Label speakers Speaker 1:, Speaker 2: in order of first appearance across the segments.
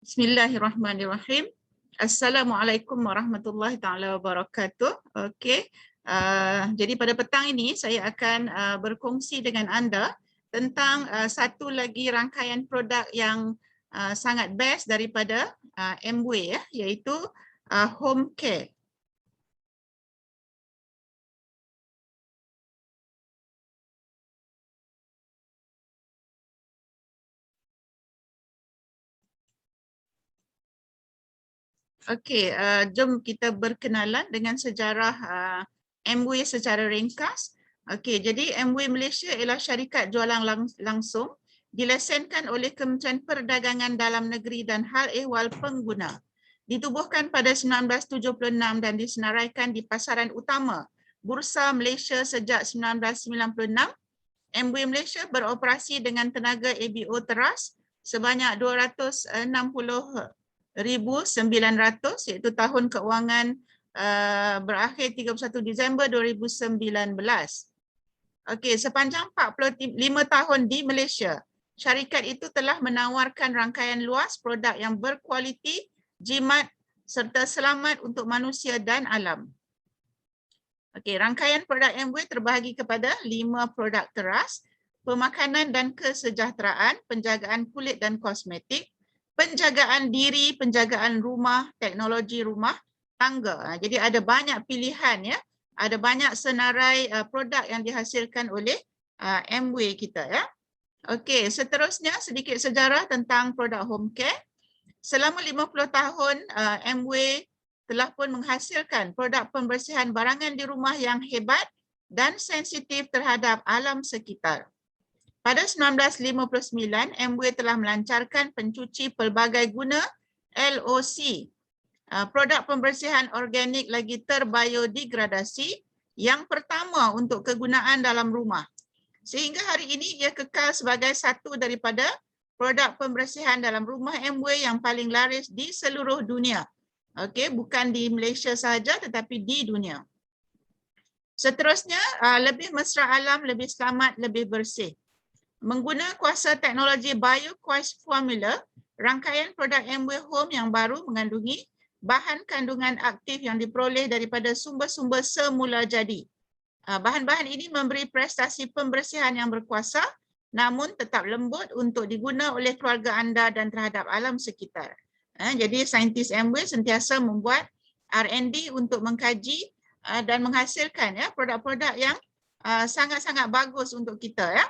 Speaker 1: Bismillahirrahmanirrahim. Assalamualaikum warahmatullahi taala wabarakatuh. Okey. Jadi pada petang ini saya akan berkongsi dengan anda tentang satu lagi rangkaian produk yang sangat best daripada Amway, iaitu home care. Okey, jom kita berkenalan dengan sejarah Amway secara ringkas. Okey, jadi Amway Malaysia ialah syarikat jualan langsung dilesenkan oleh Kementerian Perdagangan Dalam Negeri dan Hal Ehwal Pengguna. Ditubuhkan pada 1976 dan disenaraikan di pasaran utama Bursa Malaysia sejak 1996. Amway Malaysia beroperasi dengan tenaga ABO teras sebanyak 260,900 iaitu tahun keuangan berakhir 31 Disember 2019. Okey, sepanjang 45 tahun di Malaysia, syarikat itu telah menawarkan rangkaian luas produk yang berkualiti, jimat serta selamat untuk manusia dan alam. Okey, rangkaian produk Amway terbahagi kepada 5 produk teras: pemakanan dan kesejahteraan, penjagaan kulit dan kosmetik, penjagaan diri, penjagaan rumah, teknologi rumah tangga. Jadi ada banyak pilihan, ya. Ada banyak senarai produk yang dihasilkan oleh Amway kita, ya. Okey, seterusnya sedikit sejarah tentang produk home care. Selama 50 tahun Amway telah pun menghasilkan produk pembersihan barangan di rumah yang hebat dan sensitif terhadap alam sekitar. Pada 1959, Amway telah melancarkan pencuci pelbagai guna LOC, produk pembersihan organik lagi terbiodegradasi yang pertama untuk kegunaan dalam rumah. Sehingga hari ini ia kekal sebagai satu daripada produk pembersihan dalam rumah Amway yang paling laris di seluruh dunia. Okey, bukan di Malaysia sahaja tetapi di dunia. Seterusnya, lebih mesra alam, lebih selamat, lebih bersih. Mengguna kuasa teknologi BioQuest Formula, rangkaian produk Amway Home yang baru mengandungi bahan kandungan aktif yang diperoleh daripada sumber-sumber semula jadi. Bahan-bahan ini memberi prestasi pembersihan yang berkuasa namun tetap lembut untuk diguna oleh keluarga anda dan terhadap alam sekitar. Jadi saintis Amway sentiasa membuat R&D untuk mengkaji dan menghasilkan produk-produk yang sangat-sangat bagus untuk kita, ya.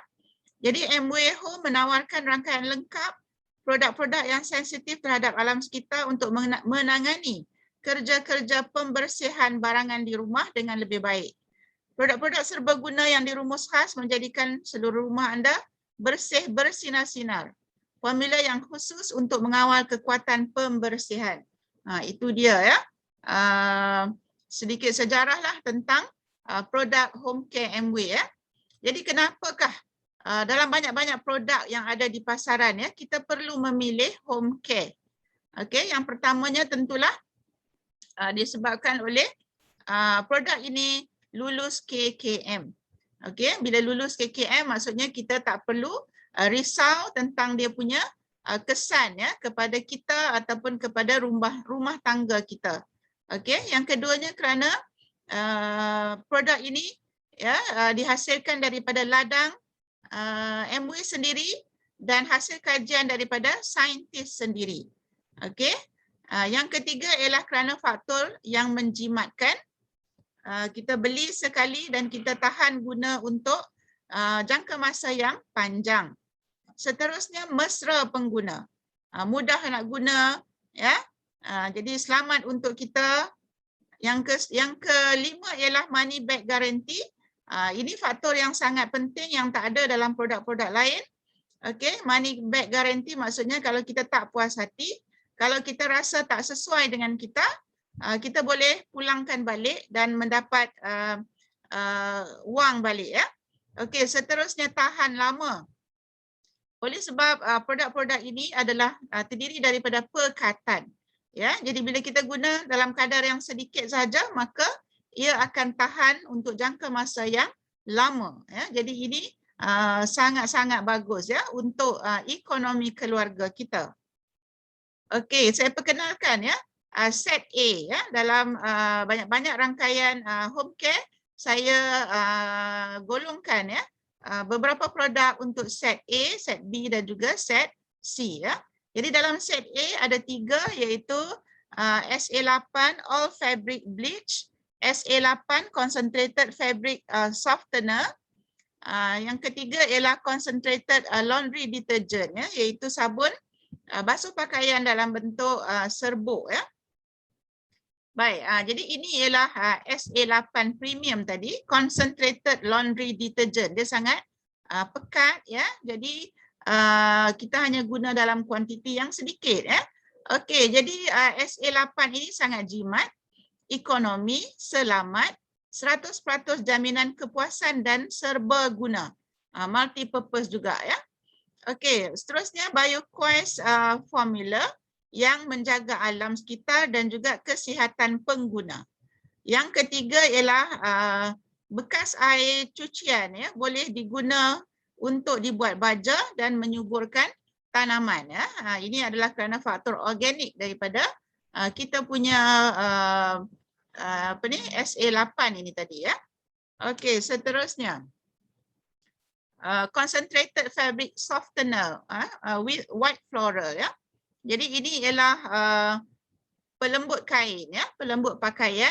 Speaker 1: Jadi Amway Home menawarkan rangkaian lengkap produk-produk yang sensitif terhadap alam sekitar untuk menangani kerja-kerja pembersihan barangan di rumah dengan lebih baik. Produk-produk serbaguna yang dirumus khas menjadikan seluruh rumah anda bersih bersinar-sinar. Formula yang khusus untuk mengawal kekuatan pembersihan. Itu dia, ya. Sedikit sejarahlah tentang produk home care Amway, ya. Jadi kenapakah dalam banyak-banyak produk yang ada di pasaran, ya, kita perlu memilih home care. Okey, yang pertamanya tentulah disebabkan oleh produk ini lulus KKM. Okey, bila lulus KKM maksudnya kita tak perlu risau tentang dia punya kesan, ya, kepada kita ataupun kepada rumah tangga kita. Okey, yang keduanya kerana produk ini, ya, dihasilkan daripada ladang Amway sendiri dan hasil kajian daripada saintis sendiri. Okey. Yang ketiga ialah kerana faktor yang menjimatkan. Kita beli sekali dan kita tahan guna untuk jangka masa yang panjang. Seterusnya mesra pengguna. Mudah nak guna, ya. Jadi selamat untuk kita. Yang kelima ialah money back guarantee. Ini faktor yang sangat penting yang tak ada dalam produk-produk lain. Okey, money back guarantee maksudnya kalau kita tak puas hati, kalau kita rasa tak sesuai dengan kita, kita boleh pulangkan balik dan mendapat wang balik, ya. Okey, seterusnya tahan lama. Oleh sebab produk-produk ini adalah terdiri daripada perkatan, ya. Jadi bila kita guna dalam kadar yang sedikit saja, maka ia akan tahan untuk jangka masa yang lama, ya. Jadi ini sangat-sangat bagus ya untuk ekonomi keluarga kita. Okey, saya perkenalkan ya set A ya dalam banyak-banyak rangkaian home care saya golongkan ya beberapa produk untuk set A, set B dan juga set C ya. Jadi dalam set A ada 3 iaitu SA8 All Fabric Bleach, SA8 Concentrated Fabric Softener. Yang ketiga ialah Concentrated Laundry Detergent ya, iaitu sabun basuh pakaian dalam bentuk serbuk ya. Baik, jadi ini ialah SA8 Premium tadi, Concentrated Laundry Detergent. Dia sangat pekat ya. Jadi kita hanya guna dalam kuantiti yang sedikit ya. Okey, jadi SA8 ini sangat jimat, ekonomi, selamat, 100% jaminan kepuasan dan serbaguna. Multi-purpose juga ya. Okey, seterusnya BioQuest formula yang menjaga alam sekitar dan juga kesihatan pengguna. Yang ketiga ialah bekas air cucian ya, boleh diguna untuk dibuat baja dan menyuburkan tanaman ya. Ini adalah kerana faktor organik daripada kita punya SA8 ini tadi ya. Okey, seterusnya concentrated fabric softener with white floral ya. Jadi ini ialah pelembut kain ya, pelembut pakaian,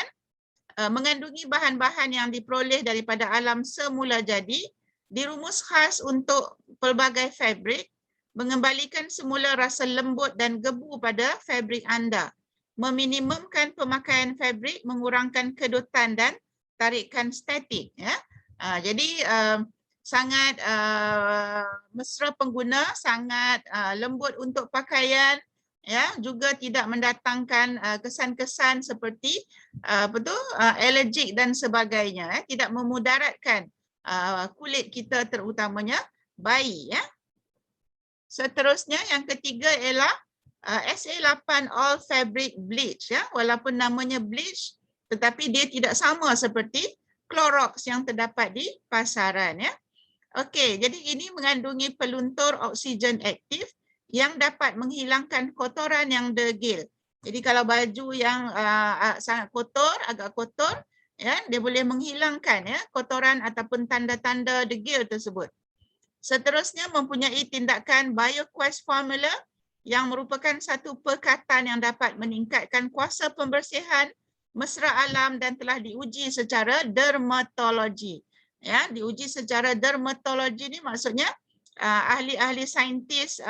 Speaker 1: mengandungi bahan-bahan yang diperoleh daripada alam semula jadi, dirumus khas untuk pelbagai fabrik, mengembalikan semula rasa lembut dan gebu pada fabrik anda, meminimumkan pemakaian fabrik, mengurangkan kedutan dan tarikan statik ya. Jadi sangat mesra pengguna, sangat lembut untuk pakaian ya, juga tidak mendatangkan kesan-kesan seperti alergik dan sebagainya ya, tidak memudaratkan kulit kita terutamanya bayi ya. Seterusnya yang ketiga ialah SA8 All Fabric Bleach ya, walaupun namanya bleach tetapi dia tidak sama seperti Clorox yang terdapat di pasaran ya. Okey, jadi ini mengandungi peluntur oksigen aktif yang dapat menghilangkan kotoran yang degil. Jadi kalau baju yang sangat kotor, agak kotor, ya, dia boleh menghilangkan ya kotoran ataupun tanda-tanda degil tersebut. Seterusnya mempunyai tindakan BioQuest formula yang merupakan satu perkatan yang dapat meningkatkan kuasa pembersihan mesra alam dan telah diuji secara dermatologi. Ya, diuji secara dermatologi ni maksudnya ahli-ahli saintis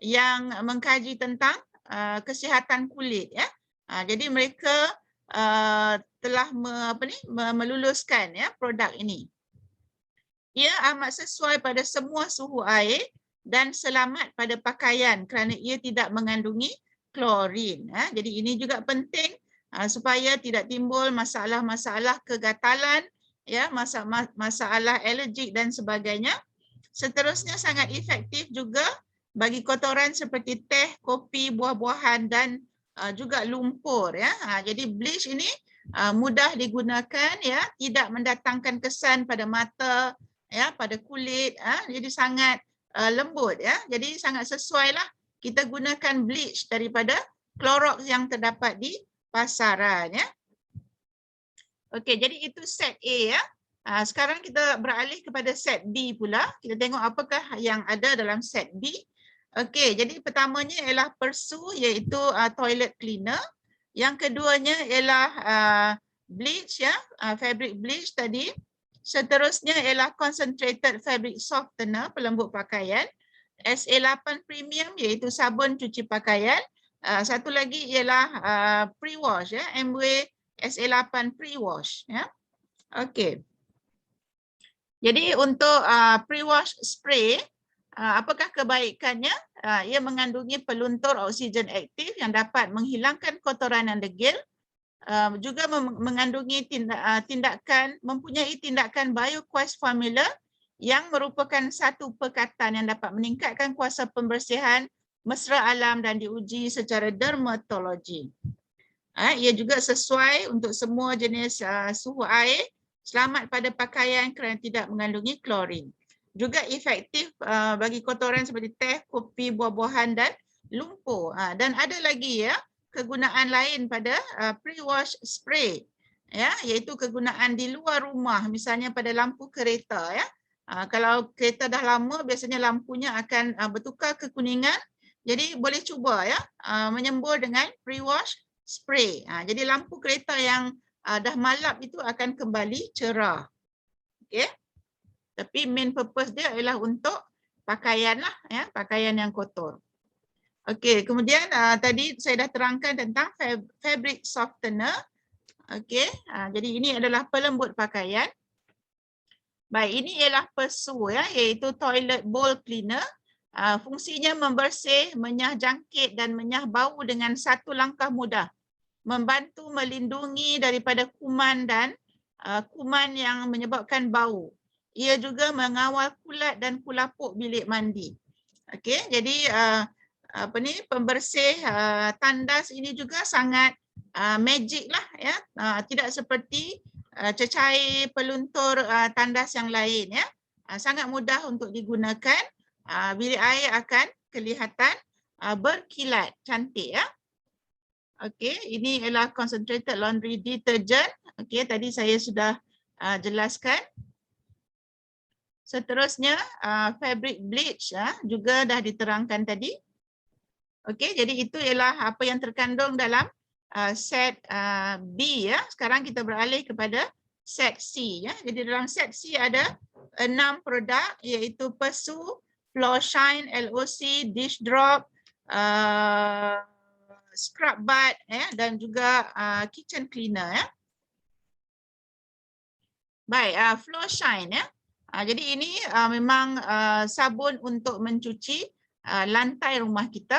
Speaker 1: yang mengkaji tentang kesihatan kulit ya. Jadi mereka telah meluluskan ya produk ini. Ia amat sesuai pada semua suhu air dan selamat pada pakaian kerana ia tidak mengandungi klorin ya. Jadi ini juga penting supaya tidak timbul masalah-masalah kegatalan ya, masalah alergik dan sebagainya. Seterusnya sangat efektif juga bagi kotoran seperti teh, kopi, buah-buahan dan juga lumpur ya. Jadi bleach ini mudah digunakan ya, tidak mendatangkan kesan pada mata ya, pada kulit jadi sangat lembut ya. Jadi sangat sesuailah kita gunakan bleach daripada Clorox yang terdapat di pasaran ya. Okey, jadi itu set A ya. Sekarang kita beralih kepada set B pula. Kita tengok apakah yang ada dalam set B. Okey, jadi pertamanya ialah Persu iaitu toilet cleaner. Yang keduanya ialah bleach ya, fabric bleach tadi. Seterusnya ialah concentrated fabric softener, pelembut pakaian. SA8 premium iaitu sabun cuci pakaian. Satu lagi ialah pre-wash ya, MW SA8 pre-wash ya. Okey. Jadi untuk pre-wash spray, apakah kebaikannya? Ia mengandungi peluntur oksigen aktif yang dapat menghilangkan kotoran yang degil. Juga mengandungi mempunyai tindakan BioQuest formula yang merupakan satu perkatan yang dapat meningkatkan kuasa pembersihan mesra alam dan diuji secara dermatologi. Ia juga sesuai untuk semua jenis suhu air, selamat pada pakaian kerana tidak mengandungi klorin. juga efektif bagi kotoran seperti teh, kopi, buah-buahan dan lumpur. Dan ada lagi ya kegunaan lain pada pre-wash spray, ya, iaitu kegunaan di luar rumah, misalnya pada lampu kereta ya. Kalau kereta dah lama, biasanya lampunya akan bertukar kekuningan. Jadi boleh cuba ya menyembur dengan pre-wash spray. Jadi lampu kereta yang dah malap itu akan kembali cerah. Okey. Tapi main purpose dia adalah untuk pakaian lah ya, pakaian yang kotor. Okey, kemudian tadi saya dah terangkan tentang fabric softener. Okey, jadi ini adalah pelembut pakaian. Baik, ini ialah pesu ya, iaitu toilet bowl cleaner. Fungsinya membersih, menyah jangkit dan menyah bau dengan satu langkah mudah. Membantu melindungi daripada kuman dan kuman yang menyebabkan bau. Ia juga mengawal kulat dan kulapuk bilik mandi. Okey, jadi pembersih tandas ini juga sangat magic lah ya. Tidak seperti cecair peluntur tandas yang lain ya. Sangat mudah untuk digunakan. Bilik air akan kelihatan berkilat, cantik ya. Okey, ini adalah concentrated laundry detergent. Okey, tadi saya sudah jelaskan. Seterusnya fabric bleach juga dah diterangkan tadi. Okey, jadi itu ialah apa yang terkandung dalam set B ya. Sekarang kita beralih kepada set C ya. Jadi dalam set C ada 6 produk, iaitu pesu, floor shine, LOC, dish drop, scrub bud ya, dan juga kitchen cleaner ya. Baik, floor shine ya. Jadi ini memang sabun untuk mencuci lantai rumah kita.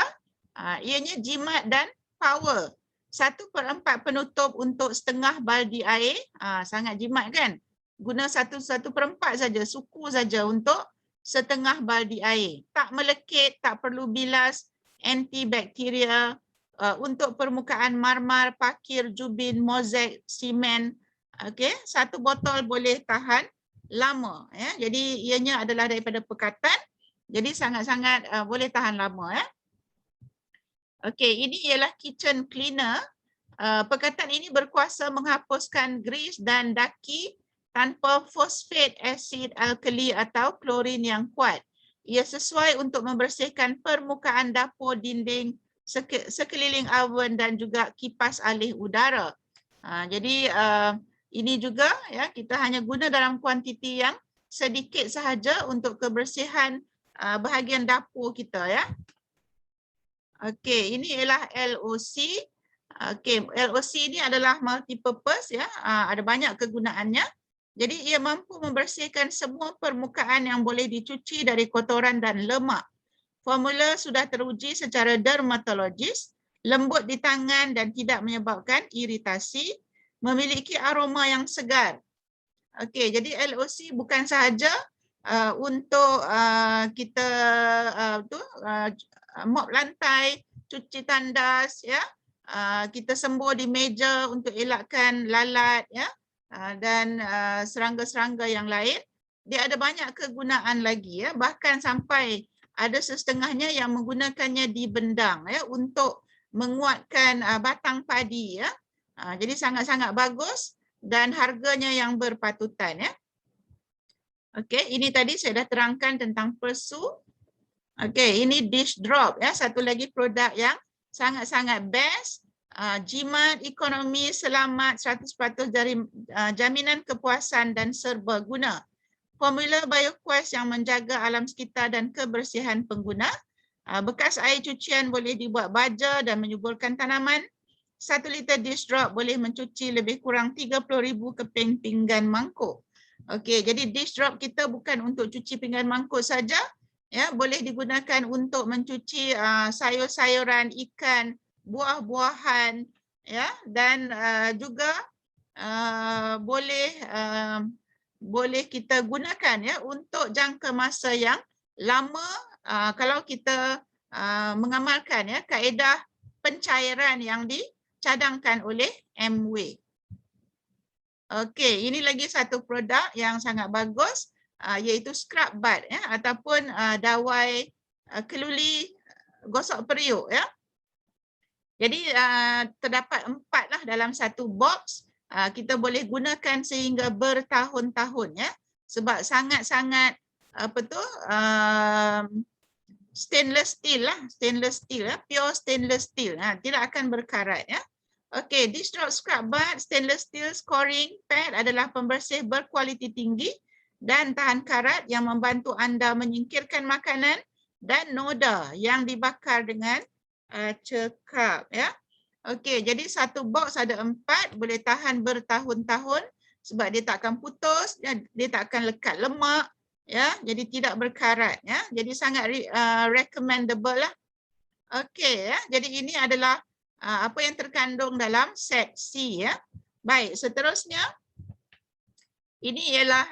Speaker 1: Ianya jimat dan power. 1/4 penutup untuk setengah baldi air. Sangat jimat kan? Guna 1/4 saja, suku saja untuk setengah baldi air. Tak melekit, tak perlu bilas, antibakteria. Untuk permukaan marmar, pakir, jubin, mozaik, simen. Okey, 1 botol boleh tahan lama ya. Jadi ianya adalah daripada pekatan. Jadi sangat-sangat boleh tahan lama ya. Okey, ini ialah kitchen cleaner. Pekatan ini berkuasa menghapuskan grease dan daki tanpa fosfat asid alkali atau klorin yang kuat. Ia sesuai untuk membersihkan permukaan dapur, dinding, sekeliling oven dan juga kipas alih udara. Jadi ini juga ya, kita hanya guna dalam kuantiti yang sedikit sahaja untuk kebersihan bahagian dapur kita ya. Okey, ini ialah LOC. Okey, LOC ini adalah multi purpose ya. Ada banyak kegunaannya. Jadi ia mampu membersihkan semua permukaan yang boleh dicuci dari kotoran dan lemak. Formula sudah teruji secara dermatologis, lembut di tangan dan tidak menyebabkan iritasi, memiliki aroma yang segar. Okey, jadi LOC bukan sahaja untuk kita mop lantai, cuci tandas ya. Kita sembur di meja untuk elakkan lalat ya. Dan serangga-serangga yang lain. Dia ada banyak kegunaan lagi ya, bahkan sampai ada setengahnya yang menggunakannya di bendang ya untuk menguatkan batang padi ya. Jadi sangat-sangat bagus dan harganya yang berpatutan ya. Okey, ini tadi saya dah terangkan tentang pesu. Okey, ini dish drop ya, satu lagi produk yang sangat-sangat best. Jimat, ekonomi, selamat, 100% dari jaminan kepuasan dan serbaguna. Formula BioQuest yang menjaga alam sekitar dan kebersihan pengguna. Bekas air cucian boleh dibuat baja dan menyuburkan tanaman. 1 liter dish drop boleh mencuci lebih kurang 30,000 keping pinggan mangkuk. Okey, jadi dish drop kita bukan untuk cuci pinggan mangkuk saja, ya, boleh digunakan untuk mencuci sayur-sayuran, ikan, buah-buahan, ya, dan juga boleh kita gunakan ya untuk jangka masa yang lama kalau kita mengamalkan ya kaedah pencairan yang dicadangkan oleh Amway. Okey, ini lagi satu produk yang sangat bagus. iaitu scrub bud ya, ataupun dawai keluli gosok periuk ya. Jadi terdapat 4 lah dalam satu box. Kita boleh gunakan sehingga bertahun-tahun ya, sebab sangat-sangat apa tu stainless steel lah, stainless steel ya, pure stainless steel. Tidak akan berkarat ya. Okey, Distrop Scrub Bud Stainless Steel Scoring Pad adalah pembersih berkualiti tinggi dan tahan karat yang membantu anda menyingkirkan makanan dan noda yang dibakar dengan cekap ya. Okey, jadi satu box ada 4, boleh tahan bertahun-tahun sebab dia tak akan putus, dia tak akan lekat lemak ya, jadi tidak berkarat ya. Jadi sangat recommendable lah. Okey ya. Jadi ini adalah apa yang terkandung dalam set C ya. Baik, seterusnya ini ialah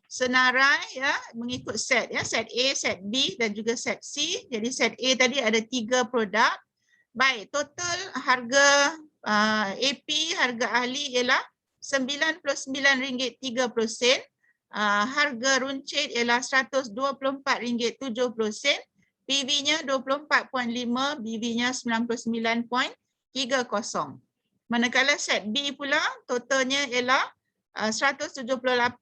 Speaker 1: senarai ya mengikut set ya, set A, set B dan juga set C. Jadi set A tadi ada 3 produk. Baik, total harga AP harga ahli ialah RM99.30. Harga runcit ialah RM124.70. PV-nya 24.5, BV-nya 99.30. Manakala set B pula totalnya ialah RM178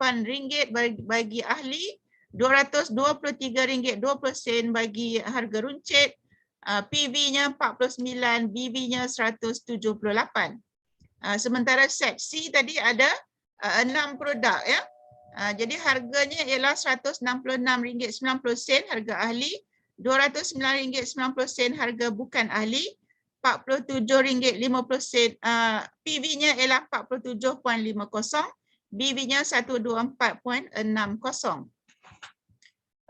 Speaker 1: bagi ahli, RM223.20 bagi harga runcit, PV-nya 49, BV-nya 178. Sementara set C tadi ada 6 produk ya. Jadi harganya ialah RM166.90 harga ahli, RM209.90 harga bukan ahli, RM47.50, PV-nya ialah 47.50, BV-nya 124.60.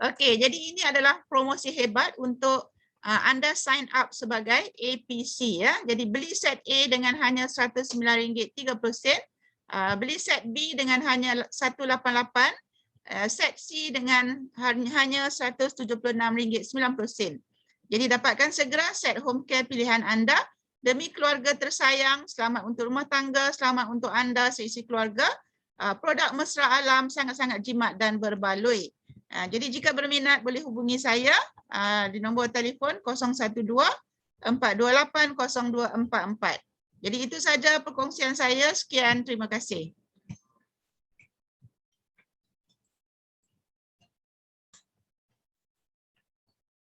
Speaker 1: Okey, jadi ini adalah promosi hebat untuk anda sign up sebagai APC ya. Jadi beli set A dengan hanya RM109.30, beli set B dengan hanya RM188, set C dengan hanya RM176.90. Jadi dapatkan segera set home care pilihan anda demi keluarga tersayang. Selamat untuk rumah tangga, selamat untuk anda seisi keluarga. Produk mesra alam sangat-sangat jimat dan berbaloi. Jadi jika berminat boleh hubungi saya di nombor telefon 012-428-0244. Jadi itu saja perkongsian saya. Sekian, terima kasih.